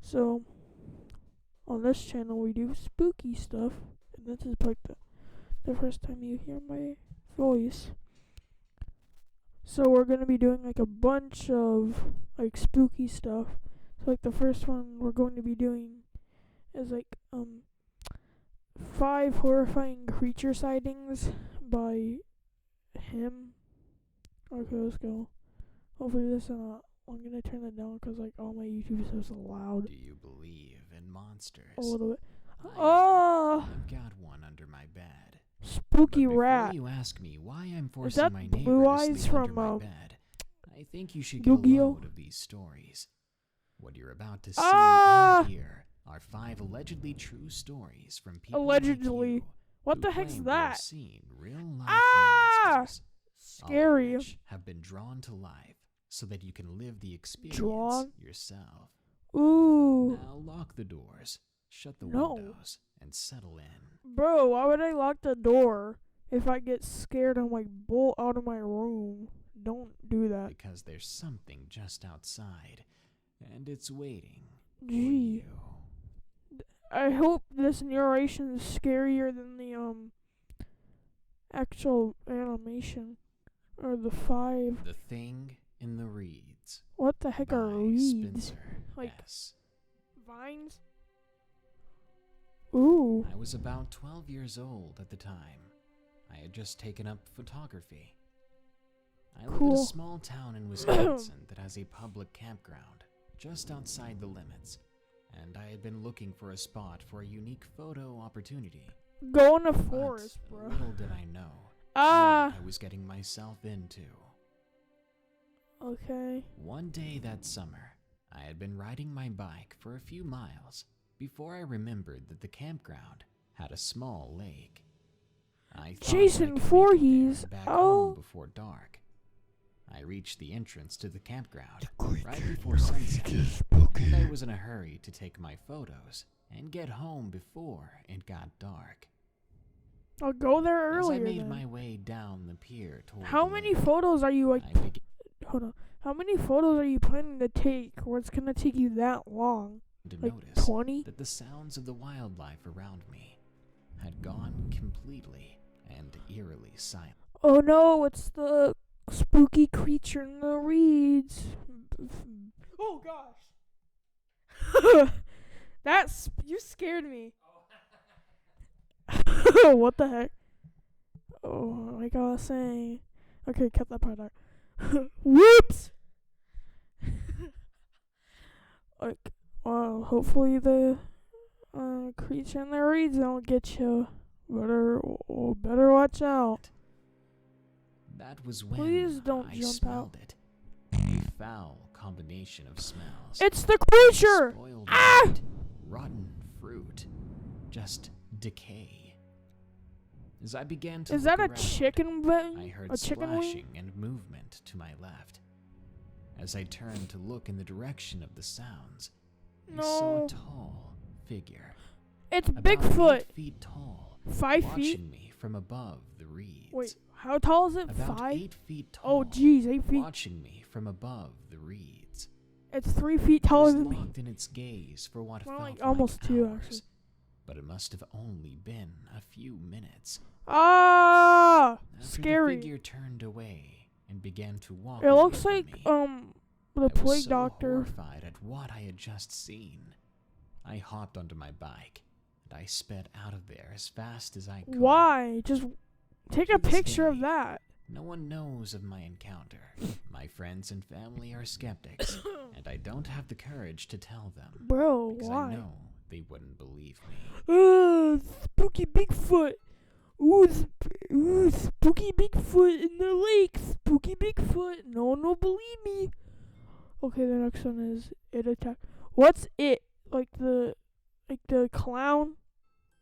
So on this channel we do spooky stuff, and this is like the first time you hear my voice. So we're gonna be doing like a bunch of like spooky stuff. So like the first one we're going to be doing is like 5 horrifying creature sightings by him. Okay, let's go. Hopefully this is not. I'm gonna turn it down because like all my YouTube stuff's loud. Do you believe in monsters? A little bit. I Oh, I've got one under my bed. spooky But before rat. you ask me why I'm Is forcing that my Blue neighbor Eyes to sleep under from my bed, I think you should get a Yu-Gi-Oh? load of these stories. What you're about to see Ah! and hear are 5 allegedly true stories from people Allegedly. like you What who the heck's claim to have that? seen real-life Ah! monsters, all of Scary. which have been drawn to life so that you can live the experience Drawn? yourself. Ooh. Now lock the doors, shut the No. windows, and settle in. Bro, why would I lock the door if I get scared and like bolt out of my room? Don't do that. Because there's something just outside, and it's waiting for Gee. you. I hope this narration is scarier than the actual animation. Or the 5. The Thing in the Reeds. What the heck by are reeds? Spencer Like S. vines? Ooh. I was about 12 years old at the time. I had just taken up photography. I live in Cool. a small town in Wisconsin that has a public campground just outside the limits, and I had been looking for a spot for a unique photo opportunity. Go in the But forest, bro. little did I know Ah. what I was getting myself into. Okay. One day that summer, I had been riding my bike for a few miles before I remembered that the campground had a small lake. I thought Jason I could make it Voorhees. there and back Oh. home before dark. I reached the entrance to the campground right before sunset, and I was in a hurry to take my photos and get home before it got dark. I'll go there As I earlier made then. my way down the pier toward How the many lake, photos are you like? I began Hold on. How many photos are you planning to take? Or it's gonna take you that long? to Like notice 20? that the sounds of the wildlife around me had gone completely and eerily silent. Oh no! It's the spooky creature in the reeds. Oh gosh! That's you scared me. What the heck? Oh, I gotta say. Okay, cut that part out. Whoops! Like, well, hopefully the creature in the reeds don't get you. Better watch out. That was when Please don't I jump smelled it. A foul combination of smells. It's the creature! Spoiled Ah! meat, rotten fruit, just decay. As I began to Is look that a around, chicken wing? I heard A chicken splashing wing? and movement to my left. As I turned to look in the direction of the sounds, I saw No. a tall figure, It's about Bigfoot. 8 feet tall, 5 watching feet? me from above the reeds. Wait, how tall is it? About 5? 8 feet tall. Oh, jeez, 8 feet. Watching me from above the reeds. It's 3 feet It taller was than me. locked in its gaze for what Well, felt like, almost like 2, hours, actually. but it must have only been a few minutes. Ah! After Scary. the figure turned away and began to walk It away looks from like, me, the I was plague so doctor. horrified at what I had just seen. I hopped onto my bike and I sped out of there as fast as I could. Why? Just take a To this picture of day, that. No one knows of my encounter. My friends and family are skeptics, and I don't have the courage to tell them. Bro, Because why? I know they wouldn't believe me. Spooky Bigfoot. Ooh, spooky Bigfoot in the lake. Spooky Bigfoot. No one will believe me. Okay, the next one is it attack. What's it? Like the clown?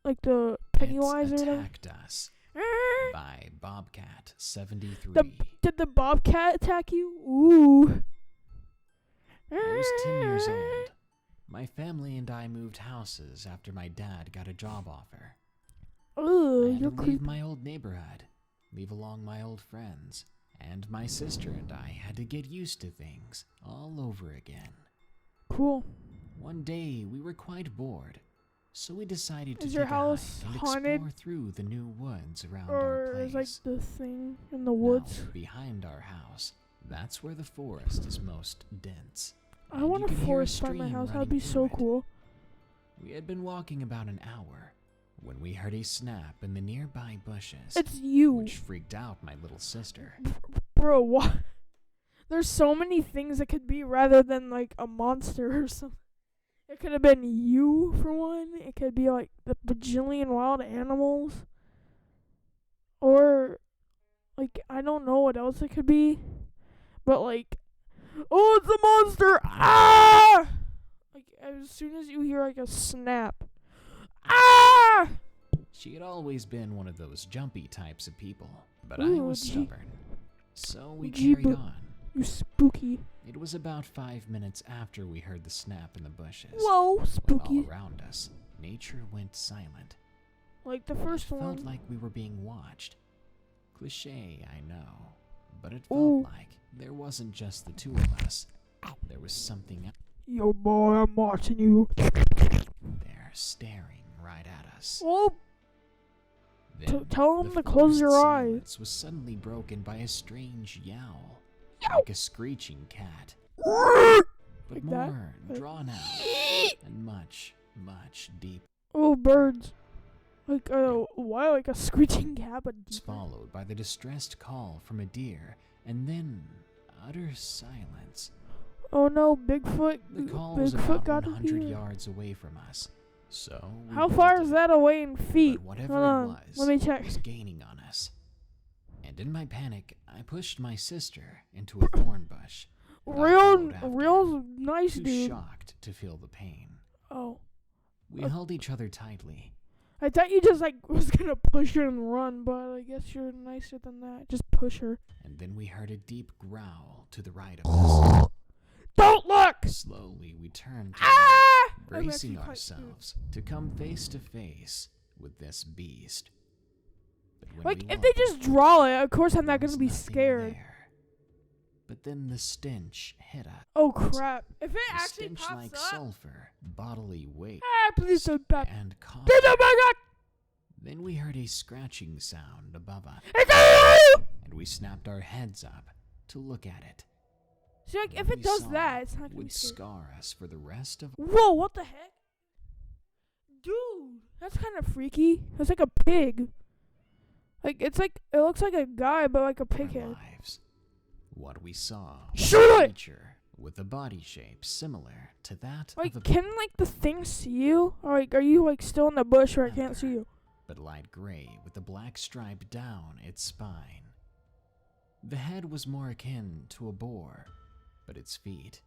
Like the Pennywise It's or whatever? Attacked Us Eh, by Bobcat 73. Did the bobcat attack you? Ooh. I was 10 years old. My family and I moved houses after my dad got a job offer. I Ugh, had you're to leave creepy. my old neighborhood, leave along my old friends, and my sister and I had to get used to things all over again. Cool. One day we were quite bored, so we decided to Is take your a house hike and haunted? explore through the new woods around our Or place. is like the thing in the Now, woods? behind our house, that's where the forest is most dense. I and want you a can hear forest by my stream house. That'd running be through so it. cool. We had been walking about an hour when we heard a snap in the nearby bushes, It's you. which freaked out my little sister. Bro, what? There's so many things it could be rather than like a monster or something. It could have been you for one. It could be like the bajillion wild animals. Or like I don't know what else it could be. But like, oh, it's a monster! Ah! Like as soon as you hear like a snap. Ah! She had always been one of those jumpy types of people, but I Ooh, was stubborn. So we Gee, carried on. You spooky. It was about 5 minutes after we heard the snap in the bushes. Whoa, when spooky. all around us, nature went silent. Like the first It felt one. like we were being watched. Cliché, I know, but it felt Ooh. like there wasn't just the two of us. There was something else Yo, boy, I'm watching you. there staring right at us. Oh, Then, tell the him to close forest your eyes. silence was suddenly broken by a strange yowl, Yow. like a screeching cat, but Like that? more drawn out and much, much deeper. Oh, birds. Like why like a screeching cat? But It's followed by the distressed call from a deer, and then utter silence. oh no, Bigfoot. The call was Bigfoot about got 100 here. yards away from us. So we How far bolted. is that away in feet? But whatever Hold on, it was, let me check. was gaining on us. And in my panic, I pushed my sister into a thorn bush. and I followed after, Real nice, too dude. shocked to feel the pain. Oh, We held each other tightly. I thought you just like was gonna push her and run, but I guess you're nicer than that. Just push her. And then we heard a deep growl to the right of us. Don't look. Slowly, we turned, Ah! I'm bracing actually quite ourselves to come face to face with this beast. But when Like we if they looked, just draw it, of course I'm there not gonna was be nothing scared. there. But then the stench hit us. Oh crap! If it The actually stench pops like up, sulfur, bodily weight, please don't pop. and cough. Please don't pop. Then we heard a scratching sound above us, and we snapped our heads up to look at it. See, like if What it we does saw that, it's not gonna be would scary. scar us for the rest of. Whoa! What the heck, dude? That's kind of freaky. That's like a pig. Like it looks like a guy, but like a pig our head. lives. What we saw was Shoot a it! creature with a body shape similar to that Like, of a can like the thing see you? Or like, are you like still in the bush where I can't see you? but light gray with a black stripe down its spine. The head was more akin to a boar, but its feet,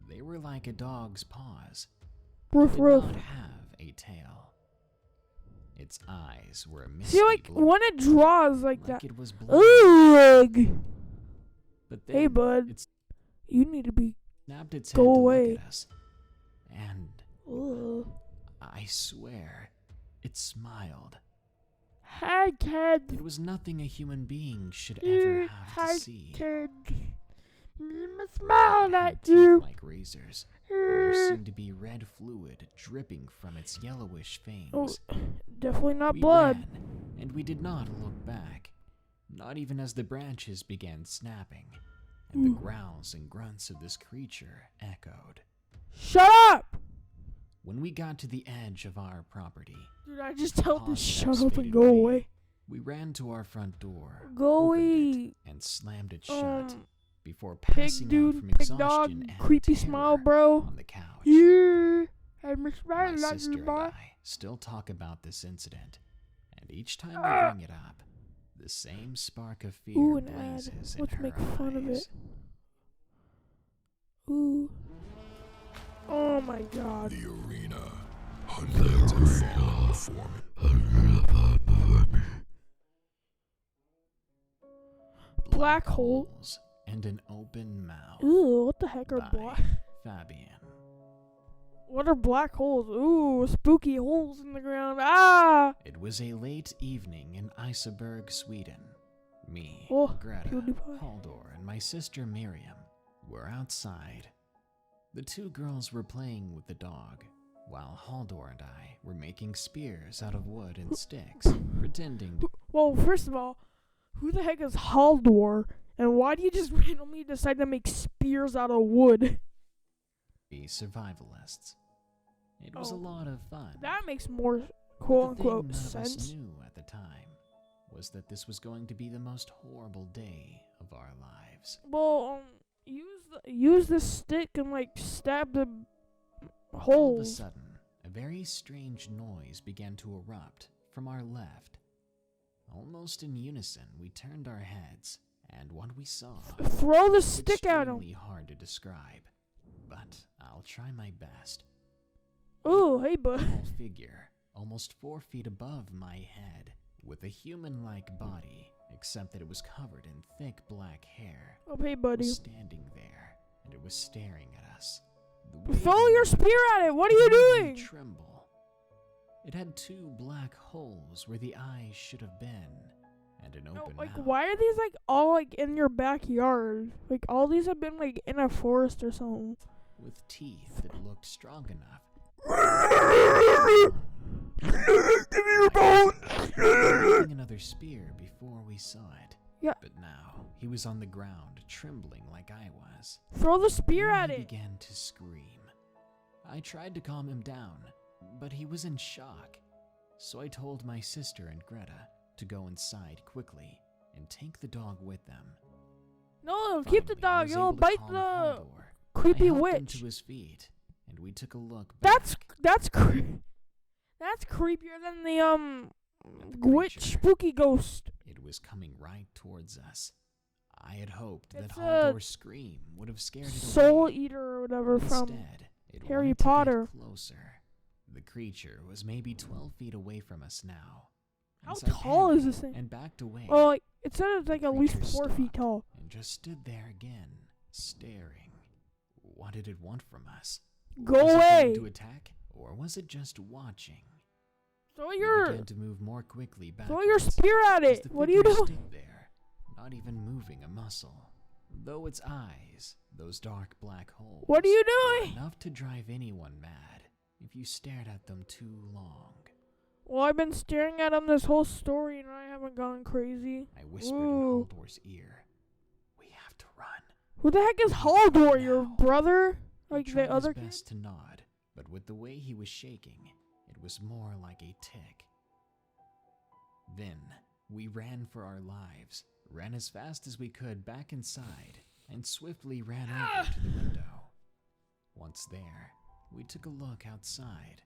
they were like a dog's paws. Roof, Did roof. not have a tail. Its eyes were a misty See, like blue, when it draws like that. it was blind. Ugh. But then Hey, bud. it You need to be. snapped its Go head to away. look at us, and Ugh. I swear, it smiled. Hi, kid. It was nothing a human being should Yeah, ever have hi, to see. kid. I'm smiling It had at teeth you. like razors. There seemed to be red fluid dripping from its yellowish fangs. Oh, definitely not We blood. ran, and we did not look back, not even as the branches began snapping, and the Ooh. growls and grunts of this creature echoed. Shut up! When we got to the edge of our property, Dude, I just told Paws this shut up steps and faded go away. away. we ran to our front door, Go opened it, away. and slammed it shut before Pig passing out dude, from pig exhaustion dog, and creepy terror smile, bro. on the couch. Yeah, I'm My smiling at sister you, and boy. I still talk about this incident, and each time we bring it up, the same spark of fear Ooh, an ad. blazes in Let's her make fun of eyes. it. Ooh. Oh my god. The arena. Hundreds of fallen before me. Black hole. holes and an open mouth. Ooh, what the heck are by black? Fabian. What are black holes? Ooh, spooky holes in the ground. Ah! It was a late evening in Iseberg, Sweden. Me, Oh, Greta, PewDiePie. Haldor, and my sister Miriam were outside. The two girls were playing with the dog, while Haldor and I were making spears out of wood and sticks, pretending to Well, first of all, who the heck is Haldor? And why do you just randomly decide to make spears out of wood? be survivalists. It was a lot of fun. That makes more The quote-unquote thing none of us sense. knew at the time was that this was going to be the most horrible day of our lives. Well, use the stick and like stab the All of a holes. sudden, a very strange noise began to erupt from our left. Almost in unison, we turned our heads, and what we saw Throw the was stick at him. extremely hard to describe, but I'll try my best. Oh, hey, bud. Tall figure, almost 4 feet above my head, with a human-like body, except that it was covered in thick black hair, Oh, hey, buddy. was standing there, and it was staring at us. The way Throw it your looked spear at it. What are you made me doing? tremble. It had 2 black holes where the eyes should have been, and an No, open like, mouth. why are these like all like in your backyard? Like, all these have been like in a forest or something. With teeth that looked strong enough. Give me your bones. Making another spear before we saw it. Yeah. But now he was on the ground, trembling like I was. Throw the spear Then at he it. began to scream. I tried to calm him down, but he was in shock. So I told my sister and Greta to go inside quickly and take the dog with them. No, keep the Finally, I dog. was You'll able to bite calm the Haldor. creepy I helped him witch. to his feet, and we took a look back. That's creepier than the at the witch creature. spooky ghost. It was coming right towards us. I had hoped that It's a Haldor's scream would have scared it Soul away. Eater or whatever from Instead, it Harry wanted to get Potter. closer. The creature was maybe 12 feet away from us now. How As I tall is panicked this thing? and backed away, Oh, like it said it's like the at least creature 4 feet stopped tall. and just stood there again, staring. What did it want from us? Go was it away. going to attack, or was it just watching? Throw It your began to move more quickly backwards. throw your spear at as it. the What are you figure doing? stood there, not even moving a muscle. Though its eyes, those dark black holes, What are you were doing? enough to drive anyone mad if you stared at them too long. Well, I've been staring at him this whole story and I haven't gone crazy. I whispered Ooh. in Haldor's ear, "We have to run." Who the heck is He's Haldor? gone Your now. brother? He Like tried the other his kid? best to nod, but with the way he was shaking, it was more like a tick. Then we ran for our lives, ran as fast as we could back inside, and swiftly ran over to the window. Once there, we took a look outside.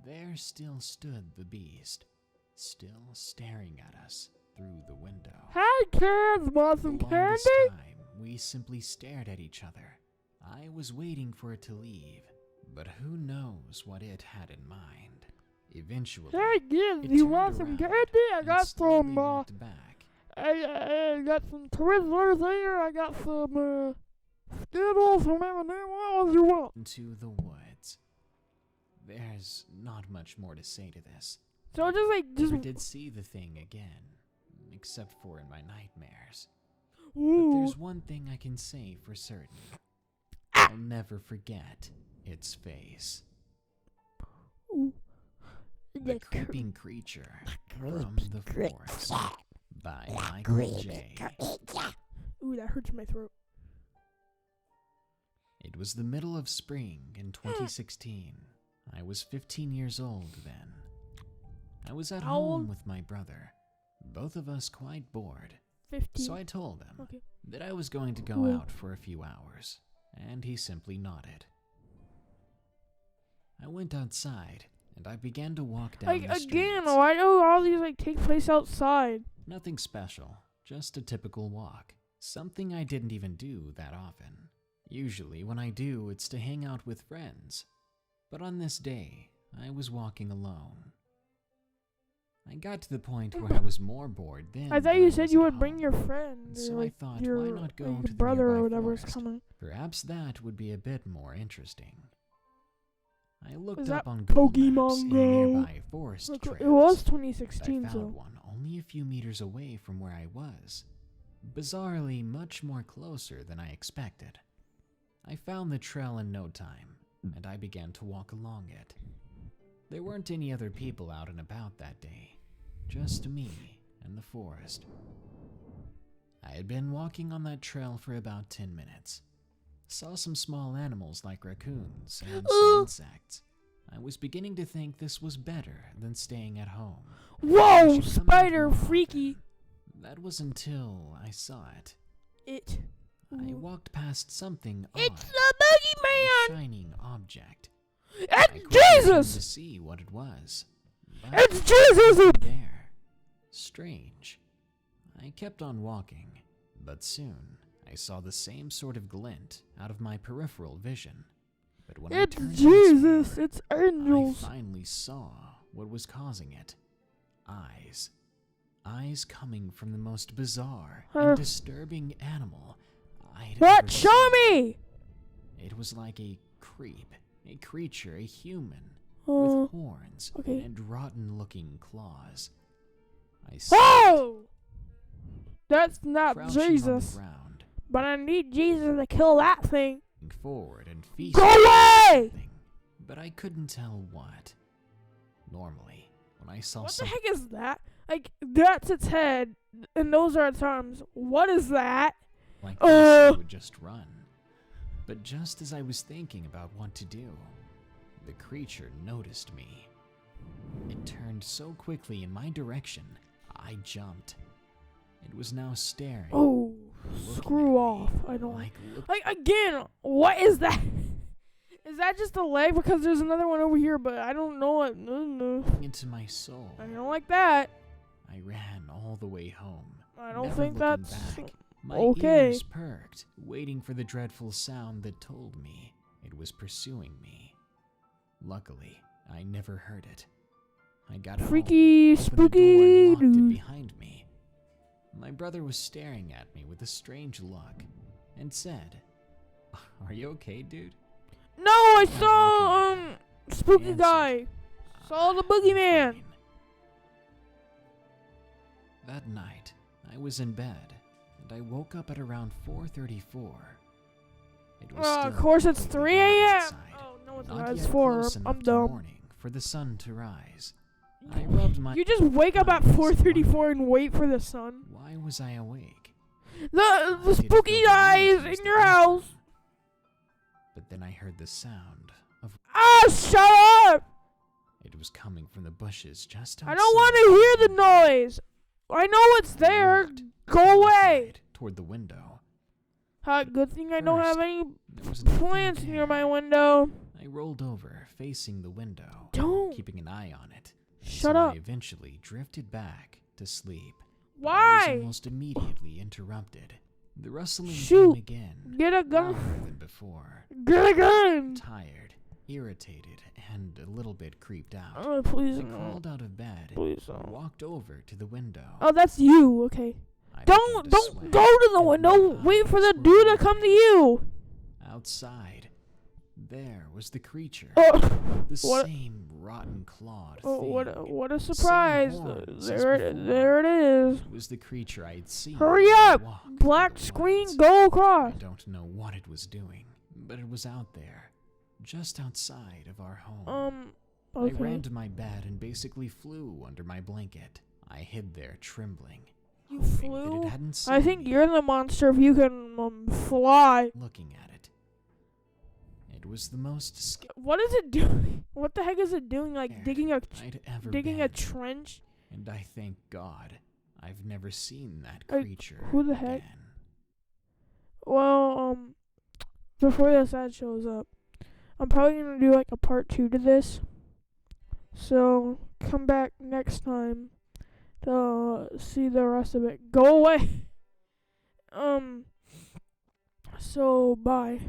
There still stood the beast, still staring at us through the window. Hi kids, want The some longest candy? time, we simply stared at each other. I was waiting for it to leave, but who knows what it had in mind. Eventually, Hey kids, it you turned want some around candy? I and got slowly some walked back. I got some Twizzlers here. I got some Skittles, some M&M. What else you want? Into the woods. There's not much more to say to this. So just like Never just did see the thing again, except for in my nightmares. But ooh. there's one thing I can say for certain. I'll never forget its face. Ooh. The Creeping Creature from the Forest by Michael J. Ooh, that hurts my throat. It was the middle of spring in 2016. I was 15 years old then. I was at How home old? with my brother, both of us quite bored. 15. So I told him Okay. that I was going to go Cool. out for a few hours, and he simply nodded. I went outside, and I began to walk down Like the again, streets. why do all these like take place outside? Nothing special, just a typical walk. Something I didn't even do that often. Usually when I do, it's to hang out with friends. But on this day, I was walking alone. I got to the point where I was more bored than I thought when you I said was you at would bring home. your friend. So or, I like, thought, your, why not go like, to the brother or nearby whatever is forest? coming. Perhaps that would be a bit more interesting. I looked Was up that on Google Maps Pokemon in Go? nearby forest Look, trails. it was and 2016, I found so one only a few meters away from where I was. Bizarrely, much more closer than I expected. I found the trail in no time, and I began to walk along it. There weren't any other people out and about that day, just me and the forest. I had been walking on that trail for about 10 minutes. Saw some small animals like raccoons and some insects. I was beginning to think this was better than staying at home. Whoa, spider, freaky. That was until I saw it. It. I walked past something odd. It's the boogeyman! A shining object. It's I quickly turned Jesus! to see what it was. But It's Jesus! nothing there. Strange. I kept on walking, but soon I saw the same sort of glint out of my peripheral vision. But when I It's turned Jesus! once more, It's angels! I finally saw what was causing it. Eyes. Eyes coming from the most bizarre and disturbing animal I'd ever What? Show seen. me! It was like a creep, a creature, a human, Oh. with horns Okay. and rotten-looking claws. I Oh! That's not crouching Jesus. on the ground, But I need Jesus to kill that thing. forward and feasting Go on away! something, but I couldn't tell what. Normally, when I saw What the something heck is that? Like, that's its head, and those are its arms. What is that? like this, I would just run. But just as I was thinking about what to do, the creature noticed me. It turned so quickly in my direction, I jumped. It was now staring. Oh, looking screw at off. me, I don't look like, again, what is that? Is that just a leg? Because there's another one over here, but I don't know what. No. into my soul. I don't like that. I ran all the way home. I don't never think looking that's back. My okay. ears perked, waiting for the dreadful sound that told me it was pursuing me. Luckily, I never heard it. I got freaky, home, opened spooky the door, and locked it dude. behind me. My brother was staring at me with a strange look and said, "Are you okay, dude?" No, I Not saw looking spooky Answer. guy. Saw the boogeyman. Fine. That night, I was in bed, and I woke up at around 4:34. It was Of still course it's completely 3 dark a.m. outside, Oh no, it's not not. It's yet 4. close enough I'm to dumb. morning for the sun to rise. I rubbed my You just wake up at eyes, 4:34 and wait for the sun. Why was I awake? The didn't spooky feel the guy need is to use in the your house. bathroom. But then I heard the sound of Ah, shut up! it was coming from the bushes just outside. I don't want to hear the noise. I know it's there. looked Go away. terrified toward the window. Good thing I don't have First, any There was nothing plants near my there. window. I rolled over, facing the window, Don't. keeping an eye on it. Shut so up. I eventually drifted back to sleep. But I was Why? almost immediately interrupted. The rustling Shoot. came again, Get a louder gun. than before. Get a gun. Tired, irritated, and a little bit creeped out. Oh, please I no. crawled out of bed Please and don't. walked over to the window. Oh, that's you. Okay. I Don't began to sweat, go to the and window. my Wait for the eyes were dude to come to watering. you. Outside, there was the creature. Oh, The what? same rotten-clawed Oh, thing. what a surprise! horns as There before. it is. It was the creature I'd seen. Hurry up! walk through Black the screen, woods. go I across. don't know what it was doing, but it was out there, just outside of our home. I Okay. ran to my bed and basically flew under my blanket. I hid there, trembling. You hoping that flew? it hadn't seen I think me. you're the monster if you can fly. Looking at it. It was the most scary What is it doing? What the heck is it doing? Like Scared. digging a I'd ever digging a been. trench? And I thank God I've never seen that Like, creature who the heck? again. Well, before this ad shows up, I'm probably gonna do like a part 2 to this. So come back next time to see the rest of it. Go away. So bye.